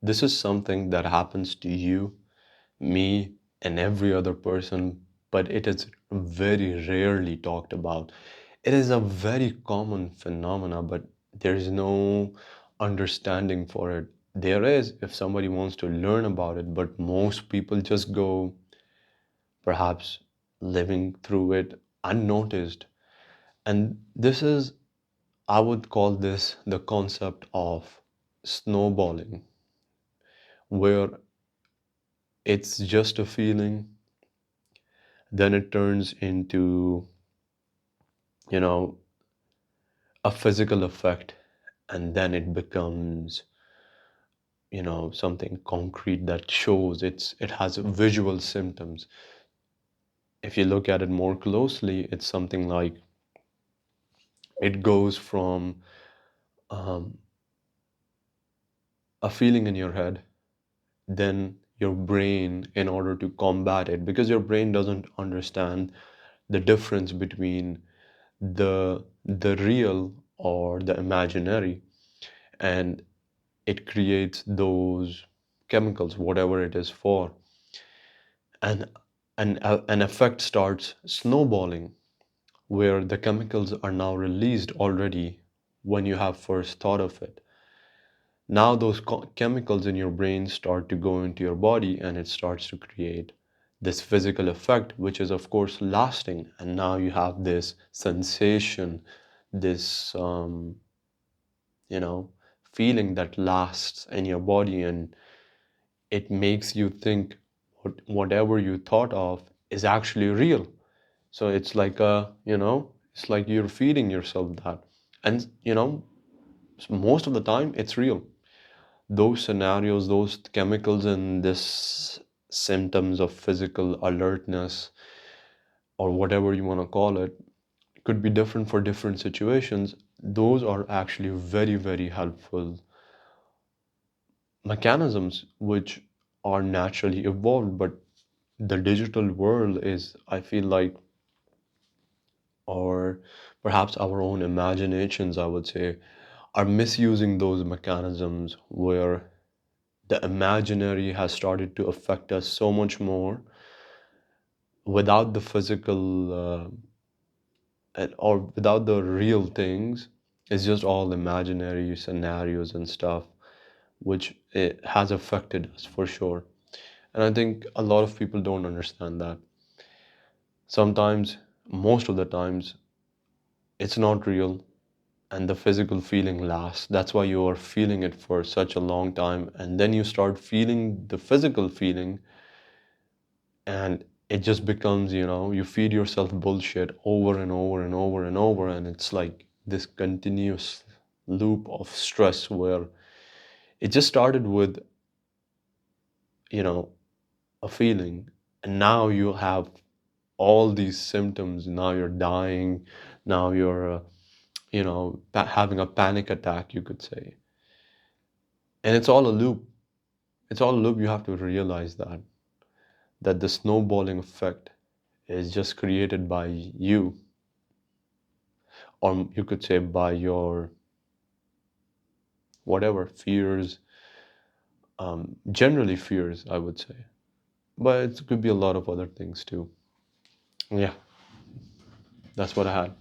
this is something that happens to you, me, and every other person, but it is very rarely talked about. It is a very common phenomena, but there is no understanding for it. There is if somebody wants to learn about it, but most people just go perhaps living through it unnoticed. And this is, I would call this the concept of snowballing, where it's just a feeling, then it turns into, you know, a physical effect, and then it becomes, something concrete that shows it has visual symptoms. If you look at it more closely, it's something like it goes from um, a feeling in your head, then your brain, in order to combat it, because your brain doesn't understand the difference between the real or the imaginary, and it creates those chemicals, whatever it is for, and an effect starts snowballing, where the chemicals are now released already when you have first thought of it. Now those chemicals in your brain start to go into your body, and it starts to create this physical effect, which is of course lasting. And now you have this sensation, this you know feeling that lasts in your body, and it makes you think whatever you thought of is actually real. So it's like it's like you're feeding yourself that. And most of the time it's real. Those scenarios, those chemicals, and this symptoms of physical alertness, or whatever you want to call it, could be different for different situations. Those are actually very, very helpful mechanisms which are naturally evolved. But the digital world is, I feel like, or perhaps our own imaginations, I would say, are misusing those mechanisms, where the imaginary has started to affect us so much more without the physical or without the real things. It's just all imaginary scenarios and stuff, which it has affected us for sure. And I think a lot of people don't understand that. Sometimes, most of the times, it's not real, and the physical feeling lasts. That's why you are feeling it for such a long time, and then you start feeling the physical feeling, and it just becomes, you feed yourself bullshit over and over and over and over, and it's like this continuous loop of stress, where it just started with, you know, a feeling, and now you have all these symptoms. Now you're dying, now you're, having a panic attack, you could say. And it's all a loop. It's all a loop. You have to realize that the snowballing effect is just created by you, or you could say by your whatever fears, generally fears, I would say. But it could be a lot of other things too. Yeah, that's what I had.